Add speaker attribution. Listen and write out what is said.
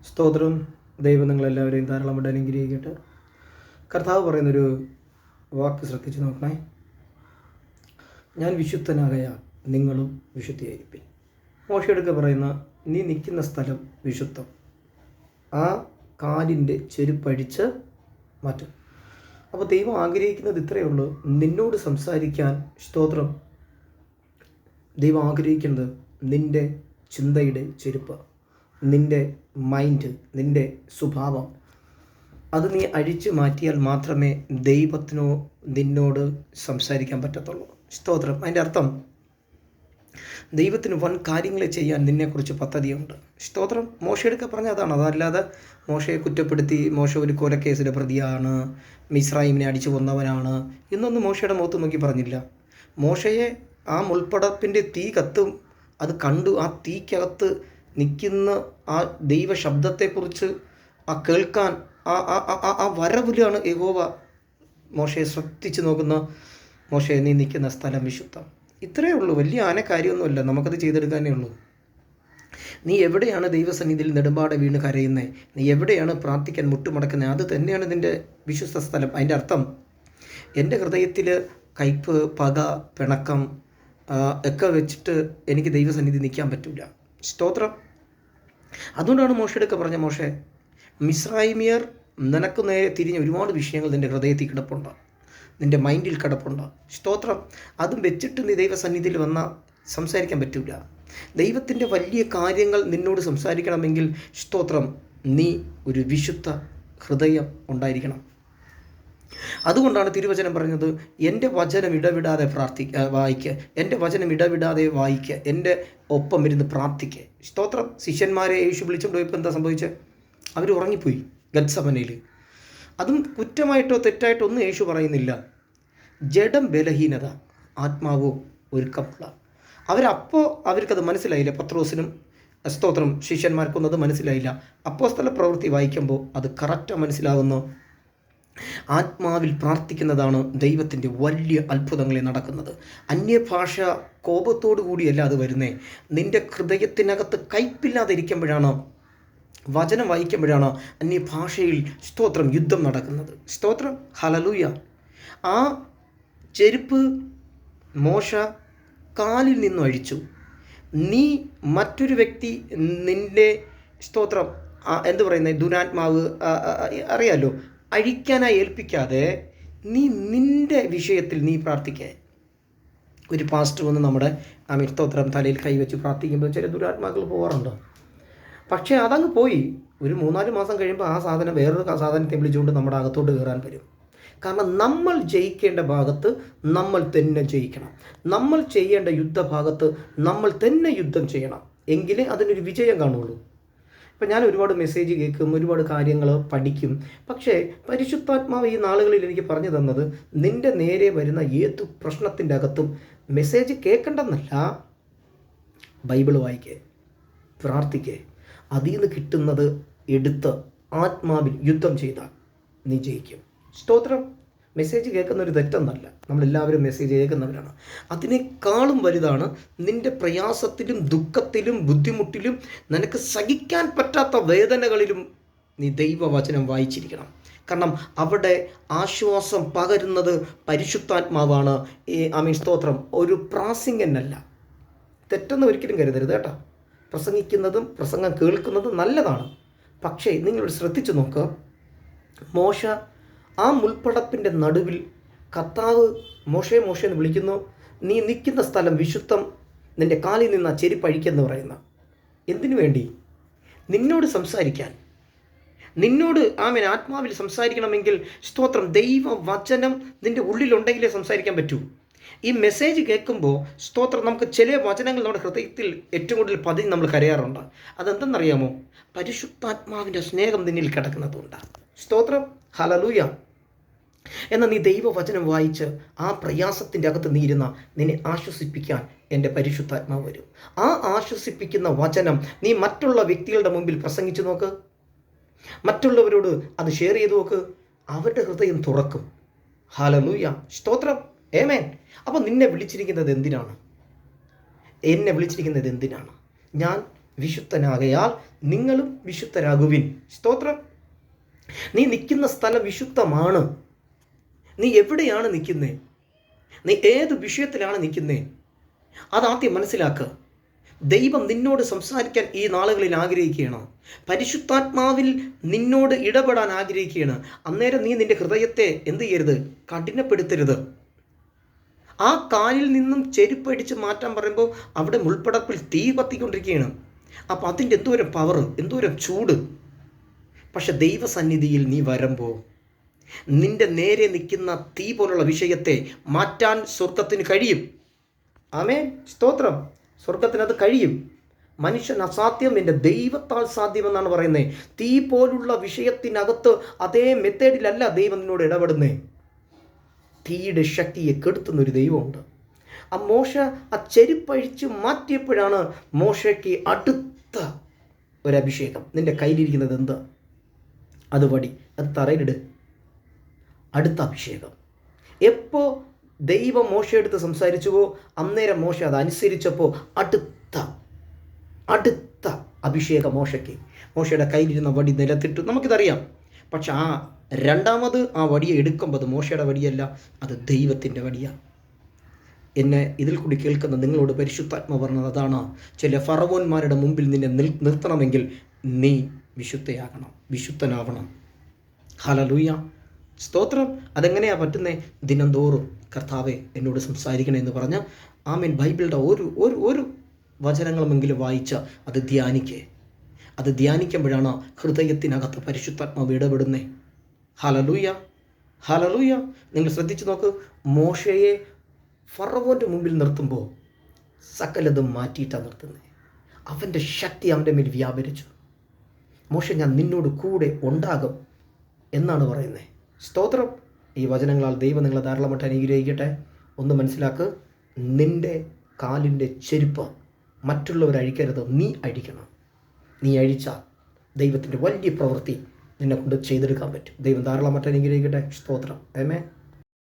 Speaker 1: സ്തോത്രം. ദൈവം നിങ്ങളെല്ലാവരെയും ധാരാളമായിട്ട് അനുഗ്രഹിക്കട്ടെ. കർത്താവ് പറയുന്നൊരു വാക്ക് ശ്രദ്ധിച്ച് നോക്കണേ. ഞാൻ വിശുദ്ധനാകയാൽ നിങ്ങളും വിശുദ്ധിയായിരിക്കും. മോശയെടുക്ക പറയുന്ന നീ നിൽക്കുന്ന സ്ഥലം വിശുദ്ധം. ആ കാലിൻ്റെ ചെരുപ്പഴിച്ച് മാറ്റും. അപ്പോൾ ദൈവം ആഗ്രഹിക്കുന്നത് ഇത്രയേ ഉള്ളൂ, നിന്നോട് സംസാരിക്കാൻ. സ്തോത്രം. ദൈവം ആഗ്രഹിക്കുന്നത് നിൻ്റെ ചിന്തയുടെ ചെരുപ്പ്, നിൻ്റെ മൈൻഡ്, നിൻ്റെ സ്വഭാവം, അത് നീ അഴിച്ചു മാറ്റിയാൽ മാത്രമേ ദൈവത്തിനോ നിന്നോട് സംസാരിക്കാൻ പറ്റത്തുള്ളൂ. സ്തോത്രം. അതിൻ്റെ അർത്ഥം ദൈവത്തിന് വൻ കാര്യങ്ങൾ ചെയ്യാൻ നിന്നെക്കുറിച്ച് പദ്ധതിയുണ്ട്. സ്തോത്രം. മോശയെടുക്ക പറഞ്ഞ അതാണ്. അതല്ലാതെ മോശയെ കുറ്റപ്പെടുത്തി മോശ ഒരു കൊലക്കേസിലെ പ്രതിയാണ്, മിസ്രയീമിനെ അടിച്ചു കൊന്നവനാണ് എന്നൊന്നും മോശയുടെ മുഖത്ത് നോക്കി പറഞ്ഞില്ല. മോശയെ ആ മുൾപ്പടപ്പിൻ്റെ തീ കത്തും അത് കണ്ടു. ആ തീക്കകത്ത് നിൽക്കുന്ന ആ ദൈവ ശബ്ദത്തെക്കുറിച്ച് കേൾക്കാൻ ആ വരവിലാണ് യഹോവ മോശയെ ശ്രദ്ധിച്ച് നോക്കുന്ന. മോശയെ നീ നിൽക്കുന്ന സ്ഥലം വിശുദ്ധം. ഇത്രയേ ഉള്ളൂ. വലിയ കാര്യമൊന്നുമല്ല, നമുക്കത് ചെയ്തെടുക്കാനേ ഉള്ളൂ. നീ എവിടെയാണ് ദൈവസന്നിധിയിൽ നെടുമ്പാടെ വീണ് കരയുന്നത്, നീ എവിടെയാണ് പ്രാർത്ഥിക്കാൻ മുട്ടുമടക്കുന്നത്, അത് തന്നെയാണ് നിൻ്റെ വിശ്വസ്ത സ്ഥലം. അതിൻ്റെ അർത്ഥം എൻ്റെ ഹൃദയത്തിൽ കയ്പ്, പക, പിണക്കം ഒക്കെ വെച്ചിട്ട് എനിക്ക് ദൈവസന്നിധി നിൽക്കാൻ പറ്റില്ല. സ്തോത്രം. അതുകൊണ്ടാണ് മോശയെടുക്ക പറഞ്ഞ, മോശെ, മിസ്രയീമ്യർ നിനക്ക് നേരെ തിരിഞ്ഞ ഒരുപാട് വിഷയങ്ങൾ നിൻ്റെ ഹൃദയത്തിൽ കിടപ്പുണ്ട്, നിൻ്റെ മൈൻഡിൽ കിടപ്പുണ്ട്. സ്തോത്രം. അതും വെച്ചിട്ട് നീ ദൈവസന്നിധിയിൽ വന്നാൽ സംസാരിക്കാൻ പറ്റില്ല. ദൈവത്തിൻ്റെ വലിയ കാര്യങ്ങൾ നിന്നോട് സംസാരിക്കണമെങ്കിൽ സ്തോത്രം നീ ഒരു വിശുദ്ധ ഹൃദയം ഉണ്ടായിരിക്കണം. അതുകൊണ്ടാണ് തിരുവചനം പറഞ്ഞത്, എൻ്റെ വചനം ഇടവിടാതെ വായിക്കുക, എൻ്റെ വചനം ഇടവിടാതെ വായിക്കുക, എൻ്റെ ഒപ്പം ഇരുന്ന് പ്രാർത്ഥിക്കുക. സ്തോത്രം. ശിഷ്യന്മാരെ യേശു വിളിച്ചുകൊണ്ട് പോയപ്പോൾ എന്താ സംഭവിച്ചത്? അവർ ഉറങ്ങിപ്പോയി ഗത്സമനയിൽ. അതും കുറ്റമായിട്ടോ തെറ്റായിട്ടോ ഒന്നും യേശു പറയുന്നില്ല. ജഡം ബലഹീനത, ആത്മാവോ ഒരുക്കമുള്ള. അവർക്കത് മനസ്സിലായില്ല. പത്രോസിനും സ്തോത്രം ശിഷ്യന്മാർക്കൊന്നും അത് മനസ്സിലായില്ല. അപ്പോസ്തല പ്രവൃത്തി വായിക്കുമ്പോൾ അത് കറക്റ്റ് മനസ്സിലാവുന്നു. ആത്മാവിൽ പ്രാർത്ഥിക്കുന്നതാണ് ദൈവത്തിൻ്റെ വലിയ അത്ഭുതങ്ങളെ നടക്കുന്നത്. അന്യഭാഷ കോപത്തോടു കൂടിയല്ല അത് വരുന്നേ. നിൻ്റെ ഹൃദയത്തിനകത്ത് കയ്പില്ലാതിരിക്കുമ്പോഴാണ്, വചനം വായിക്കുമ്പോഴാണ് അന്യഭാഷയിൽ സ്തോത്രം യുദ്ധം നടക്കുന്നത്. സ്തോത്രം. ഹല്ലേലൂയ. ആ ചെരുപ്പ് മോശ കാലിൽ നിന്നും അഴിച്ചു. നീ മറ്റൊരു വ്യക്തി നിൻ്റെ സ്തോത്രം എന്ത് പറയുന്നത്, ദുരാത്മാവ് അറിയാലോ, അഴിക്കാനായി ഏൽപ്പിക്കാതെ നീ നിൻ്റെ വിഷയത്തിൽ നീ പ്രാർത്ഥിക്കുക. ഒരു പാസ്റ്റർ വന്ന് നമ്മുടെ സ്തോത്രം തലയിൽ കൈവച്ച് പ്രാർത്ഥിക്കുമ്പോൾ ചില ദുരാത്മാക്കൾ പോകാറുണ്ട്. പക്ഷേ അതങ്ങ് പോയി. ഒരു 3-4 മാസം കഴിയുമ്പോൾ ആ സാധനം വേറൊരു സാധനത്തെ വിളിച്ചുകൊണ്ട് നമ്മുടെ അകത്തോട്ട് കയറാൻ വരും. കാരണം നമ്മൾ ജയിക്കേണ്ട ഭാഗത്ത് നമ്മൾ തന്നെ ജയിക്കണം. നമ്മൾ ചെയ്യേണ്ട യുദ്ധഭാഗത്ത് നമ്മൾ തന്നെ യുദ്ധം ചെയ്യണം. എങ്കിലേ അതിനൊരു വിജയം കാണുള്ളൂ. ഇപ്പം ഞാൻ ഒരുപാട് മെസ്സേജ് കേൾക്കും, ഒരുപാട് കാര്യങ്ങൾ പഠിക്കും. പക്ഷേ പരിശുദ്ധാത്മാവ് ഈ നാളുകളിൽ എനിക്ക് പറഞ്ഞു തന്നത്, നിൻ്റെ നേരെ വരുന്ന ഏത് പ്രശ്നത്തിൻ്റെ അകത്തും മെസ്സേജ് കേൾക്കണ്ടെന്നല്ല, ബൈബിൾ വായിക്കേ, പ്രാർത്ഥിക്കേ, അതിൽ നിന്ന് കിട്ടുന്നത് എടുത്ത് ആത്മാവിൽ യുദ്ധം ചെയ്താൽ നീ ജയിക്കും. സ്തോത്രം. മെസ്സേജ് കേൾക്കുന്നൊരു തെറ്റെന്നല്ല, നമ്മളെല്ലാവരും മെസ്സേജ് കേൾക്കുന്നവരാണ്. അതിനേക്കാളും വലുതാണ് നിൻ്റെ പ്രയാസത്തിലും ദുഃഖത്തിലും ബുദ്ധിമുട്ടിലും നിനക്ക് സഹിക്കാൻ പറ്റാത്ത വേദനകളിലും നീ ദൈവവചനം വായിച്ചിരിക്കണം. കാരണം അവിടെ ആശ്വാസം പകരുന്നത് പരിശുദ്ധാത്മാവാണ്. സ്തോത്രം. ഒരു പ്രാസംഗനല്ല. തെറ്റെന്ന് ഒരിക്കലും കരുതരുത് കേട്ടോ. പ്രസംഗം കേൾക്കുന്നതും നല്ലതാണ്. പക്ഷേ നിങ്ങൾ ശ്രദ്ധിച്ചു നോക്കുക. മോശ ആ മുൾപ്പടപ്പിൻ്റെ നടുവിൽ കർത്താവ് മോശെ എന്ന് വിളിക്കുന്നു. നീ നിൽക്കുന്ന സ്ഥലം വിശുദ്ധം, നിൻ്റെ കാലിൽ നിന്ന് ആ ചെരുപ്പഴിക്കെന്ന് പറയുന്ന. എന്തിനു വേണ്ടി? നിന്നോട് സംസാരിക്കാൻ. നിന്നോട് ആത്മാവിൽ സംസാരിക്കണമെങ്കിൽ സ്തോത്രം ദൈവവചനം നിൻ്റെ ഉള്ളിലുണ്ടെങ്കിലേ സംസാരിക്കാൻ പറ്റൂ. ഈ മെസ്സേജ് കേൾക്കുമ്പോൾ സ്തോത്രം നമുക്ക് ചില വചനങ്ങൾ നമ്മുടെ ഹൃദയത്തിൽ ഏറ്റവും കൂടുതൽ പതിഞ്ഞ് നമ്മൾ കരയാറുണ്ട്. അതെന്തെന്നറിയാമോ? പരിശുദ്ധാത്മാവിൻ്റെ സ്നേഹം നിന്നിൽ കിടക്കുന്നതുകൊണ്ടാണ്. സ്തോത്രം. ഹല്ലേലൂയ. എന്നാൽ നീ ദൈവവചനം വായിച്ച് ആ പ്രയാസത്തിൻ്റെ അകത്ത് നീ ഇരുന്ന നിന്നെ ആശ്വസിപ്പിക്കാൻ എൻ്റെ പരിശുദ്ധാത്മാവ് വരും. ആ ആശ്വസിപ്പിക്കുന്ന വചനം നീ മറ്റുള്ള വ്യക്തികളുടെ മുമ്പിൽ പ്രസംഗിച്ചു നോക്ക്, മറ്റുള്ളവരോട് അത് ഷെയർ ചെയ്ത് നോക്ക്, അവരുടെ ഹൃദയം തുറക്കും. ഹല്ലേലൂയ. സ്തോത്രം. ആമേൻ. അപ്പോൾ നിന്നെ വിളിച്ചിരിക്കുന്നത് എന്തിനാണ്? എന്നെ വിളിച്ചിരിക്കുന്നത് എന്തിനാണ്? ഞാൻ വിശുദ്ധനാകയാൽ നിങ്ങളും വിശുദ്ധരാകുവിൻ. സ്തോത്രം. നീ നിൽക്കുന്ന സ്ഥലം വിശുദ്ധമാണ്. നീ എവിടെയാണ് നിൽക്കുന്നത്? നീ ഏത് വിഷയത്തിലാണ് നിൽക്കുന്നത്? അതാദ്യം മനസ്സിലാക്കുക. ദൈവം നിന്നോട് സംസാരിക്കാൻ ഈ നാളുകളിൽ ആഗ്രഹിക്കുകയാണ്. പരിശുദ്ധാത്മാവിൽ നിന്നോട് ഇടപെടാൻ ആഗ്രഹിക്കുകയാണ്. അന്നേരം നീ നിൻ്റെ ഹൃദയത്തെ എന്ത് ചെയ്യരുത്? കഠിനപ്പെടുത്തരുത്. ആ കാലിൽ നിന്നും ചെരുപ്പടിച്ച് മാറ്റാൻ പറയുമ്പോൾ അവിടെ മുൾപ്പടപ്പിൽ തീ കത്തിക്കൊണ്ടിരിക്കുകയാണ്. അപ്പോൾ അതിൻ്റെ എന്തോരം പവർ, എന്തോരം ചൂട്. പക്ഷെ ദൈവസന്നിധിയിൽ നീ വരുമ്പോൾ നിന്റെ നേരെ നിൽക്കുന്ന തീ പോലുള്ള വിഷയത്തെ മാറ്റാൻ സ്വർഗത്തിന് കഴിയും. ആമേൻ. സ്തോത്രം. സ്വർഗത്തിനത് കഴിയും. മനുഷ്യൻ അസാധ്യം, എൻ്റെ ദൈവത്താൽ സാധ്യമെന്നാണ് പറയുന്നത്. തീ പോലുള്ള വിഷയത്തിനകത്ത് അതേ മെത്തേഡിലല്ല ദൈവം നിന്നോട് ഇടപെടുന്നേ. തീയുടെ ശക്തിയെ കെടുത്തുന്നൊരു ദൈവമുണ്ട്. ആ മോശ ആ ചെരുപ്പഴിച്ച് മാറ്റിയപ്പോഴാണ് മോശയ്ക്ക് അടുത്ത ഒരഭിഷേകം. നിൻ്റെ കയ്യിലിരിക്കുന്നത് എന്താ? അത് വടി, അത് തറയിലിട്. അടുത്ത അഭിഷേകം. എപ്പോൾ ദൈവം മോശയെടുത്ത് സംസാരിച്ചുവോ അന്നേരം മോശ അത് അനുസരിച്ചപ്പോൾ അടുത്ത അഭിഷേകം മോശയുടെ കയ്യിലിരുന്ന വടി നിലത്തിട്ടു. നമുക്കിതറിയാം. പക്ഷെ ആ രണ്ടാമത് ആ വടിയെ എടുക്കുമ്പോൾ അത് മോശയുടെ വടിയല്ല, അത് ദൈവത്തിൻ്റെ വടിയാണ്. എന്നെ ഇതിൽ കൂടി കേൾക്കുന്ന നിങ്ങളോട് പരിശുദ്ധാത്മ പറഞ്ഞത് അതാണ്. ചില ഫറവോന്മാരുടെ മുമ്പിൽ നിന്നെ നിർത്തണമെങ്കിൽ നീ വിശുദ്ധയാകണം, വിശുദ്ധനാവണം. ഹല്ലേലൂയ. സ്തോത്രം. അതെങ്ങനെയാണ് പറ്റുന്നത്? ദിനംതോറും കർത്താവെ എന്നോട് സംസാരിക്കണേ എന്ന് പറഞ്ഞ് ആമേൻ ബൈബിളിൻ്റെ ഒരു വചനങ്ങളുമെങ്കിലും വായിച്ച് അത് ധ്യാനിക്കേ. അത് ധ്യാനിക്കുമ്പോഴാണ് ഹൃദയത്തിനകത്ത് പരിശുദ്ധാത്മാവ് ഇടപെടുന്നേ. Hallelujah, hallelujah. നിങ്ങൾ ശ്രദ്ധിച്ചു നോക്ക്. മോശയെ ഫറവോൻ്റെ മുമ്പിൽ നിർത്തുമ്പോൾ സകലതും മാറ്റിയിട്ടാണ് നിർത്തുന്നത്. അവൻ്റെ ശക്തി അവൻ്റെ മേൽ വ്യാപരിച്ചു. മോശ ഞാൻ നിന്നോട് കൂടെ ഉണ്ടാകും എന്നാണ് പറയുന്നത്. സ്തോത്രം. ഈ വചനങ്ങളാൽ ദൈവം നിങ്ങളെ ധാരാളമായിട്ട് അനുഗ്രഹിക്കട്ടെ. ഒന്ന് മനസ്സിലാക്ക്, നിൻ്റെ കാലിൻ്റെ ചെരുപ്പ് മറ്റുള്ളവർ അഴിക്കരുത്, നീ അഴിക്കണം. നീ അഴിച്ചാൽ ദൈവത്തിൻ്റെ വലിയ പ്രവൃത്തി നിന്നെ കൊണ്ട് ചെയ്തെടുക്കാൻ പറ്റും. ദൈവം ധാരാളമായിട്ട് അനുഗ്രഹിക്കട്ടെ. സ്തോത്രം. ആമേൻ.